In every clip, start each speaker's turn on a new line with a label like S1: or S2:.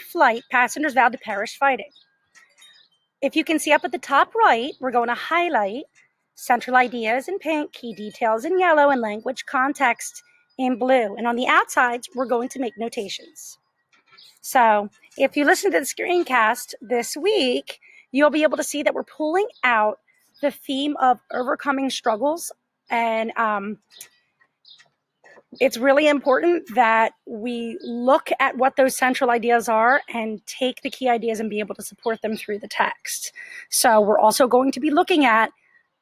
S1: flight, passengers vowed to perish fighting. If you can see up at the top right, we're going to highlight central ideas in pink, key details in yellow, and language context in blue. And on the outsides, we're going to make notations. So if you listen to the screencast this week, you'll be able to see that we're pulling out the theme of overcoming struggles. And it's really important that we look at what those central ideas are and take the key ideas and be able to support them through the text. So we're also going to be looking at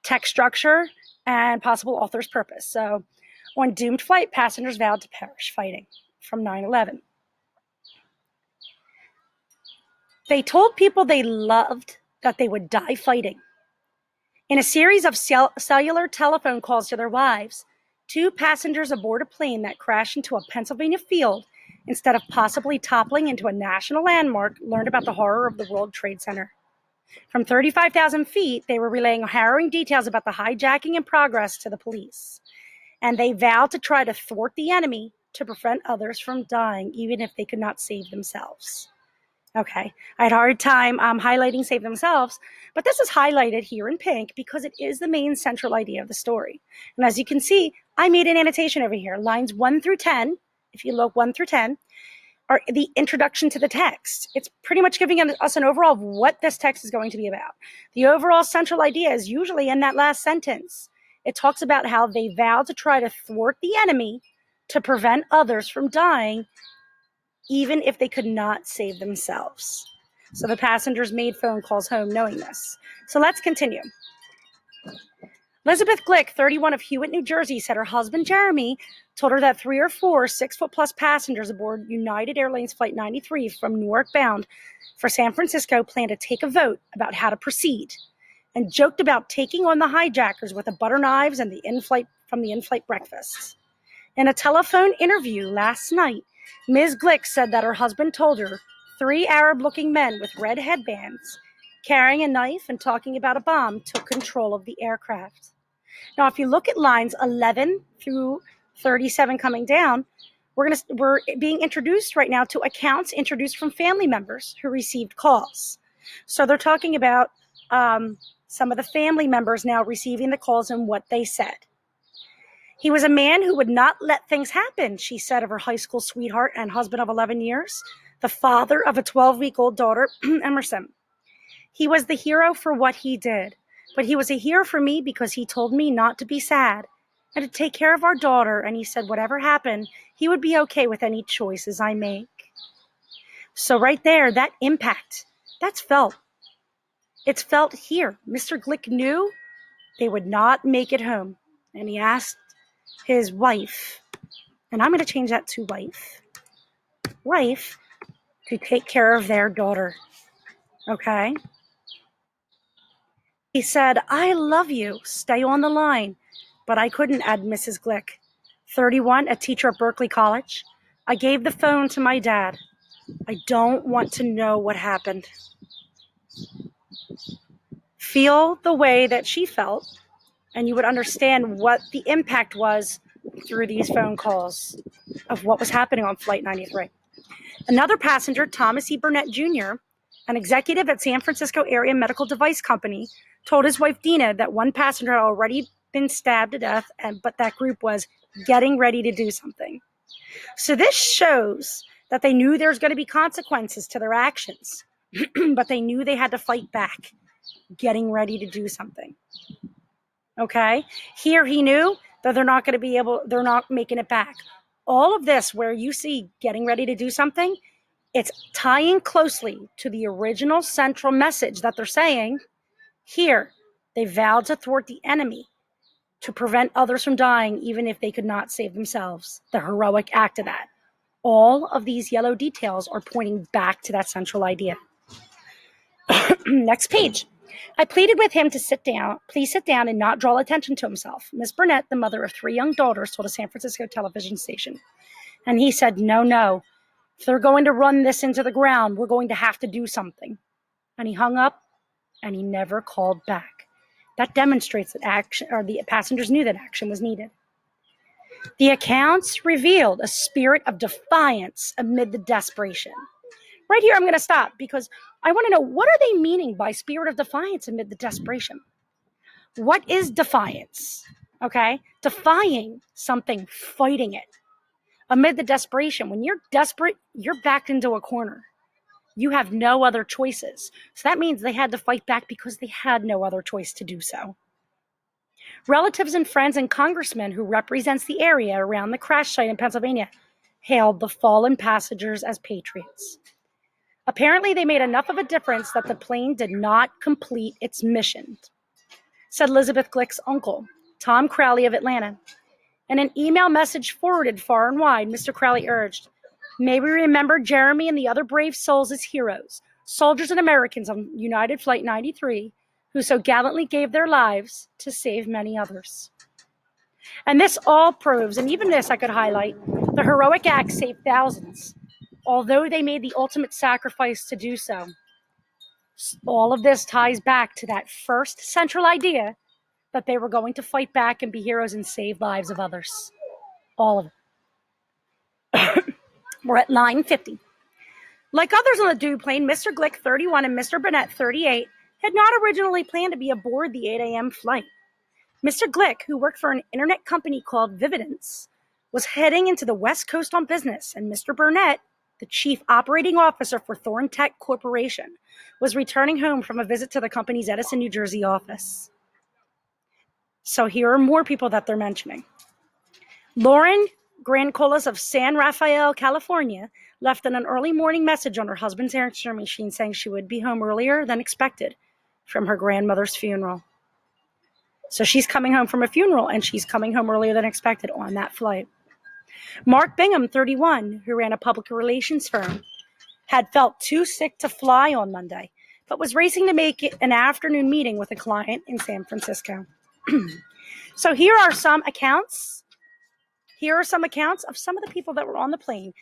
S1: text structure and possible author's purpose. So on doomed flight, passengers vowed to perish fighting from 9/11. They told people they loved that they would die fighting. In a series of cellular telephone calls to their wives, 2 passengers aboard a plane that crashed into a Pennsylvania field instead of possibly toppling into a national landmark learned about the horror of the World Trade Center. From 35,000 feet, they were relaying harrowing details about the hijacking in progress to the police. And they vowed to try to thwart the enemy to prevent others from dying, even if they could not save themselves. Okay, I had a hard time highlighting save themselves, but this is highlighted here in pink because it is the main central idea of the story. And as you can see, I made an annotation over here. Lines 1 through 10, if you look 1 through 10, are the introduction to the text. It's pretty much giving us an overall of what this text is going to be about. The overall central idea is usually in that last sentence. It talks about how they vowed to try to thwart the enemy to prevent others from dying, even if they could not save themselves. So the passengers made phone calls home knowing this. So let's continue. Elizabeth Glick, 31 of Hewitt, New Jersey, said her husband, Jeremy, told her that 3 or 4 6-foot-plus passengers aboard United Airlines Flight 93 from Newark bound for San Francisco planned to take a vote about how to proceed and joked about taking on the hijackers with the butter knives and the in-flight breakfasts. In a telephone interview last night, Ms. Glick said that her husband told her 3 Arab-looking men with red headbands carrying a knife and talking about a bomb took control of the aircraft. Now, if you look at lines 11 through 37 coming down, we're being introduced right now to accounts introduced from family members who received calls. So they're talking about some of the family members now receiving the calls and what they said. He was a man who would not let things happen, she said of her high school sweetheart and husband of 11 years, the father of a 12-week-old daughter, Emerson. He was the hero for what he did, but he was a hero for me because he told me not to be sad and to take care of our daughter, and he said whatever happened, he would be okay with any choices I make. So right there, that impact, that's felt. It's felt here. Mr. Glick knew they would not make it home, and he asked his wife, and I'm going to change that to wife, to take care of their daughter. Okay? He said, I love you. Stay on the line. But I couldn't, add Mrs. Glick. 31, a teacher at Berkeley College. I gave the phone to my dad. I don't want to know what happened. Feel the way that she felt, and you would understand what the impact was through these phone calls of what was happening on Flight 93. Another passenger, Thomas E. Burnett Jr., an executive at San Francisco Area Medical Device Company, told his wife Dina that one passenger had already been stabbed to death, but that group was getting ready to do something. So this shows that they knew there's going to be consequences to their actions, but they knew they had to fight back, getting ready to do something. Okay? Here he knew that they're not making it back. All of this where you see getting ready to do something, it's tying closely to the original central message that they're saying. Here, they vowed to thwart the enemy to prevent others from dying, even if they could not save themselves. The heroic act of that. All of these yellow details are pointing back to that central idea. Next page. I pleaded with him to please sit down and not draw attention to himself. Miss Burnett, the mother of 3 young daughters, told a San Francisco television station. And he said, no. If they're going to run this into the ground, we're going to have to do something. And he hung up, and he never called back. That demonstrates that the passengers knew that action was needed. The accounts revealed a spirit of defiance amid the desperation. Right here, I'm going to stop because I want to know, what are they meaning by spirit of defiance amid the desperation? What is defiance? Okay? Defying something, fighting it. Amid the desperation, when you're desperate, you're backed into a corner. You have no other choices. So that means they had to fight back because they had no other choice to do so. Relatives and friends and congressmen who represents the area around the crash site in Pennsylvania hailed the fallen passengers as patriots. Apparently, they made enough of a difference that the plane did not complete its mission, said Elizabeth Glick's uncle, Tom Crowley of Atlanta. In an email message forwarded far and wide, Mr. Crowley urged, "May we remember Jeremy and the other brave souls as heroes, soldiers and Americans on United Flight 93, who so gallantly gave their lives to save many others." And this all proves, and even this I could highlight, the heroic act saved thousands, although they made the ultimate sacrifice to do so. All of this ties back to that first central idea that they were going to fight back and be heroes and save lives of others. All of it. We're at 9:50. Like others on the DEW plane, Mr. Glick, 31, and Mr. Burnett, 38, had not originally planned to be aboard the 8 a.m. flight. Mr. Glick, who worked for an internet company called Vividence, was heading into the West Coast on business, and Mr. Burnett, the chief operating officer for Thorn Tech Corporation, was returning home from a visit to the company's Edison, New Jersey office. So here are more people that they're mentioning. Lauren Grancolas of San Rafael, California, left in an early morning message on her husband's answering machine saying she would be home earlier than expected from her grandmother's funeral. So she's coming home from a funeral, and she's coming home earlier than expected on that flight. Mark Bingham, 31, who ran a public relations firm, had felt too sick to fly on Monday, but was racing to make it an afternoon meeting with a client in San Francisco. So here are some accounts. Here are some accounts of some of the people that were on the plane.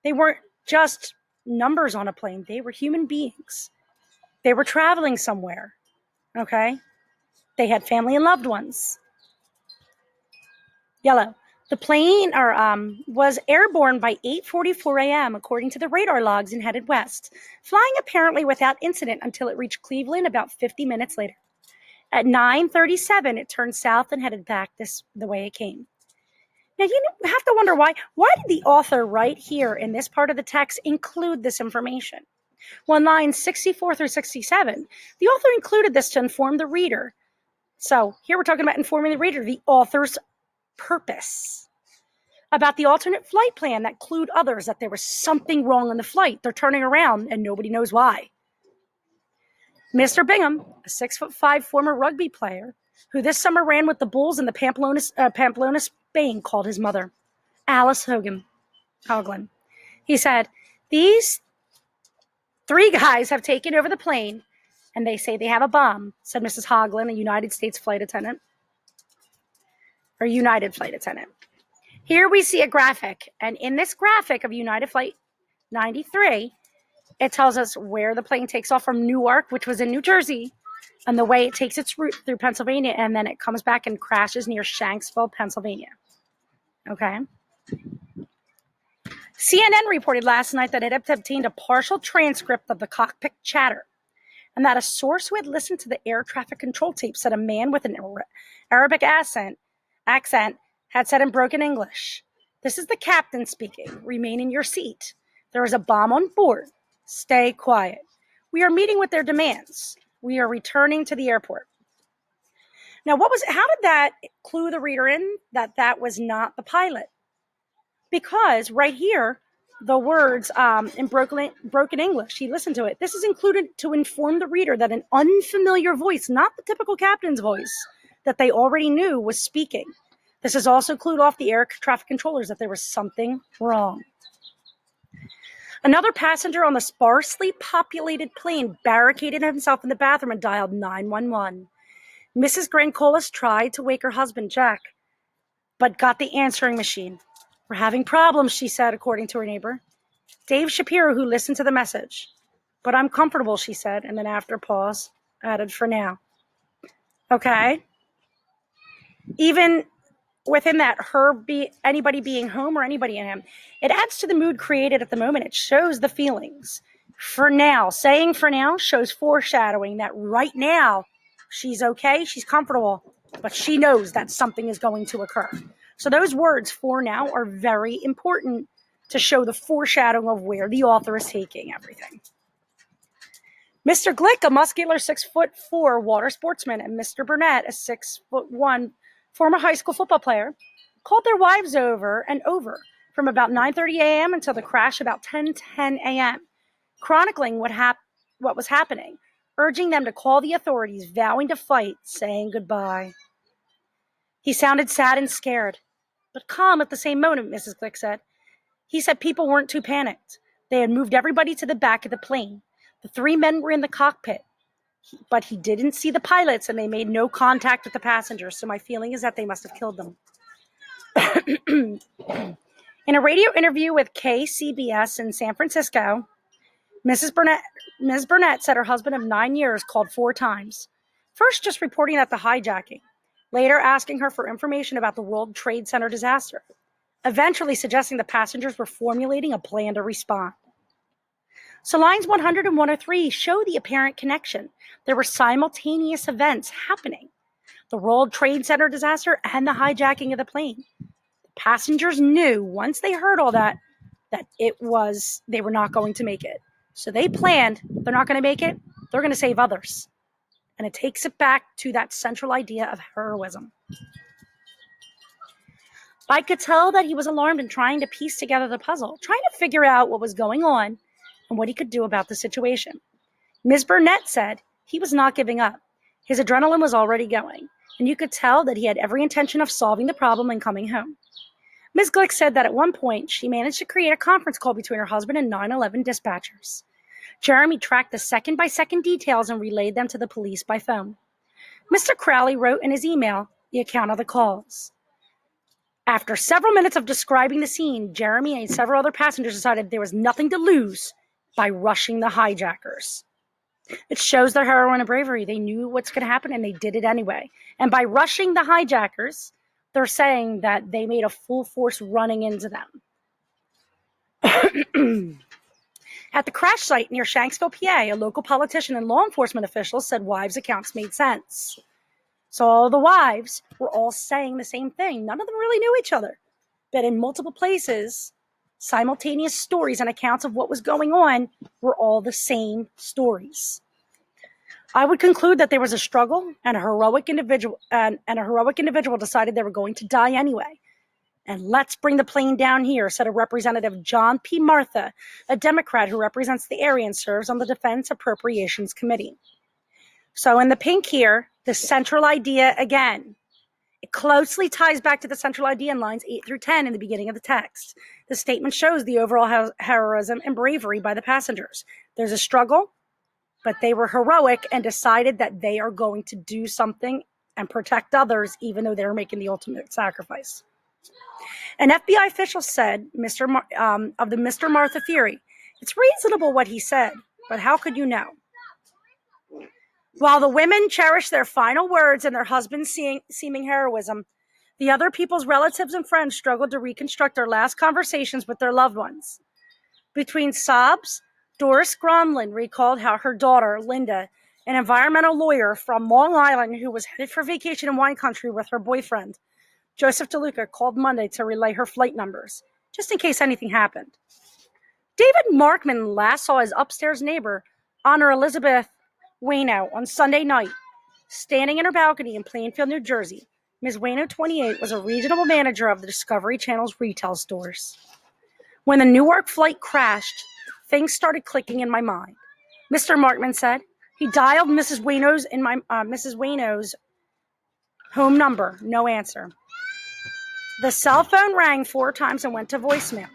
S1: They weren't just numbers on a plane. They were human beings. They were traveling somewhere, okay? They had family and loved ones. Yellow. The plane was airborne by 8:44 a.m., according to the radar logs, and headed west, flying apparently without incident until it reached Cleveland about 50 minutes later. At 9:37, it turned south and headed back the way it came. Now, you have to wonder why. Why did the author right here in this part of the text include this information? Well, in lines 64 through 67, the author included this to inform the reader. So here we're talking about informing the reader, the author's purpose, about the alternate flight plan that clued others that there was something wrong on the flight. They're turning around and nobody knows why. Mr. Bingham, a 6'5" former rugby player who this summer ran with the Bulls in the Pamplona, Spain, called his mother, Alice Hoagland. He said, "These 3 guys have taken over the plane, and they say they have a bomb," said Mrs. Hoagland, a United flight attendant. Here we see a graphic, and in this graphic of United Flight 93, it tells us where the plane takes off from Newark, which was in New Jersey, and the way it takes its route through Pennsylvania, and then it comes back and crashes near Shanksville, Pennsylvania. Okay? CNN reported last night that it had obtained a partial transcript of the cockpit chatter, and that a source who had listened to the air traffic control tape said a man with an Arabic accent had said in broken English, "This is the captain speaking. Remain in your seat. There is a bomb on board. Stay quiet. We are meeting with their demands. We are returning to the airport." Now, how did that clue the reader in that that was not the pilot? Because right here, the words in broken English, he listened to it. This is included to inform the reader that an unfamiliar voice, not the typical captain's voice that they already knew, was speaking. This has also clued off the air traffic controllers that there was something wrong. Another passenger on the sparsely populated plane barricaded himself in the bathroom and dialed 911. Mrs. Grancolas tried to wake her husband, Jack, but got the answering machine. "We're having problems," she said, according to her neighbor, Dave Shapiro, who listened to the message. "But I'm comfortable," she said, and then after a pause, added, "for now." Okay? Even within that, anybody being home or anybody in him, it adds to the mood created at the moment. It shows the feelings. For now, saying for now shows foreshadowing that right now she's okay, she's comfortable, but she knows that something is going to occur. So those words for now are very important to show the foreshadowing of where the author is taking everything. Mr. Glick, a muscular 6'4" water sportsman, and Mr. Burnett, a 6'1" former high school football player, called their wives over and over from about 9:30 a.m. until the crash about 10:10 a.m., chronicling what was happening, urging them to call the authorities, vowing to fight, saying goodbye. He sounded sad and scared, but calm at the same moment, Mrs. Glick said. He said people weren't too panicked. They had moved everybody to the back of the plane. The 3 men were in the cockpit, but he didn't see the pilots and they made no contact with the passengers, so my feeling is that they must have killed them. In a radio interview with KCBS in San Francisco, Ms. Burnett said her husband of 9 years called 4 times. First, just reporting at the hijacking. Later, asking her for information about the World Trade Center disaster. Eventually, suggesting the passengers were formulating a plan to respond. So lines 100 and 103 show the apparent connection. There were simultaneous events happening. The World Trade Center disaster and the hijacking of the plane. The passengers knew once they heard all that they were not going to make it. So they planned, they're not going to make it, they're going to save others. And it takes it back to that central idea of heroism. I could tell that he was alarmed and trying to piece together the puzzle, trying to figure out what was going on and what he could do about the situation. Ms. Burnett said he was not giving up. His adrenaline was already going, and you could tell that he had every intention of solving the problem and coming home. Ms. Glick said that at one point, she managed to create a conference call between her husband and 911 dispatchers. Jeremy tracked the second-by-second details and relayed them to the police by phone. Mr. Crowley wrote in his email the account of the calls. After several minutes of describing the scene, Jeremy and several other passengers decided there was nothing to lose by rushing the hijackers. It shows their heroism and bravery. They knew what's going to happen and they did it anyway. And by rushing the hijackers, they're saying that they made a full force running into them. At the crash site near Shanksville, PA, a local politician and law enforcement officials said wives' accounts made sense. So all the wives were all saying the same thing. None of them really knew each other. But in multiple places, simultaneous stories and accounts of what was going on were all the same stories. I would conclude that there was a struggle and a heroic individual decided they were going to die anyway. And let's bring the plane down here, said a Representative John P. Martha, a Democrat who represents the area and serves on the Defense Appropriations Committee. So in the pink here, the central idea again. It closely ties back to the central idea in lines 8 through 10 in the beginning of the text. The statement shows the overall heroism and bravery by the passengers. There's a struggle, but they were heroic and decided that they are going to do something and protect others, even though they're making the ultimate sacrifice. An FBI official said, of the Mr. Martha theory, it's reasonable what he said, but how could you know? While the women cherished their final words and their husbands' seeming heroism, the other people's relatives and friends struggled to reconstruct their last conversations with their loved ones. Between sobs, Doris Gromlin recalled how her daughter, Linda, an environmental lawyer from Long Island who was headed for vacation in wine country with her boyfriend, Joseph DeLuca, called Monday to relay her flight numbers, just in case anything happened. David Markman last saw his upstairs neighbor, Honor Elizabeth Wayno, on Sunday night, standing in her balcony in Plainfield, New Jersey. Ms. Wayno, 28, was a regional manager of the Discovery Channel's retail stores. When the Newark flight crashed, things started clicking in my mind. Mr. Markman said he dialed Mrs. Wayno's home number, no answer. The cell phone rang 4 times and went to voicemail.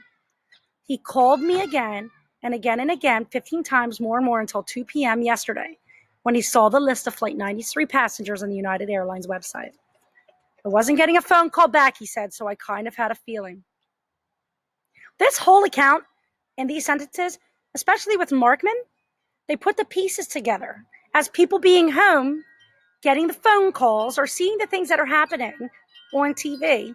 S1: He called me again and again and again, 15 times more and more until 2 p.m. yesterday, when he saw the list of Flight 93 passengers on the United Airlines website. I wasn't getting a phone call back, he said, so I kind of had a feeling. This whole account and these sentences, especially with Markman, they put the pieces together as people being home, getting the phone calls or seeing the things that are happening on TV.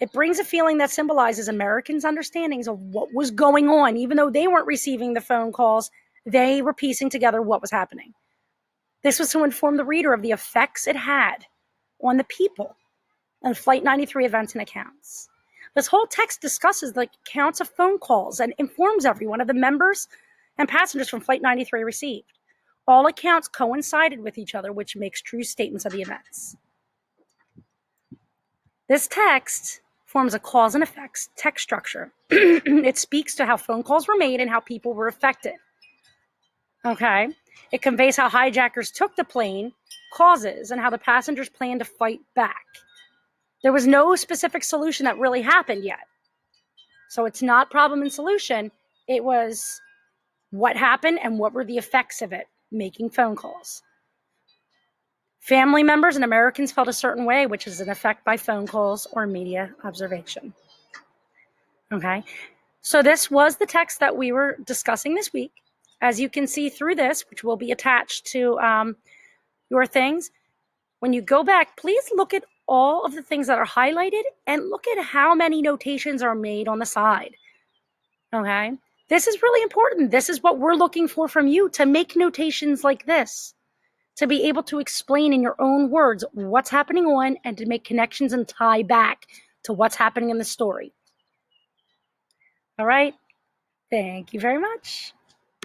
S1: It brings a feeling that symbolizes Americans' understandings of what was going on. Even though they weren't receiving the phone calls, they were piecing together what was happening. This was to inform the reader of the effects it had on the people and Flight 93 events and accounts. This whole text discusses the accounts of phone calls and informs everyone of the members and passengers from Flight 93 received. All accounts coincided with each other, which makes true statements of the events. This text forms a cause and effects text structure. It speaks to how phone calls were made and how people were affected. Okay? It conveys how hijackers took the plane, causes, and how the passengers planned to fight back. There was no specific solution that really happened yet. So it's not problem and solution. It was what happened and what were the effects of it, making phone calls. Family members and Americans felt a certain way, which is an effect by phone calls or media observation. Okay, so this was the text that we were discussing this week. As you can see through this, which will be attached to your things, when you go back, please look at all of the things that are highlighted and look at how many notations are made on the side. Okay, this is really important. This is what we're looking for from you, to make notations like this, to be able to explain in your own words what's happening on and to make connections and tie back to what's happening in the story. All right. Thank you very much.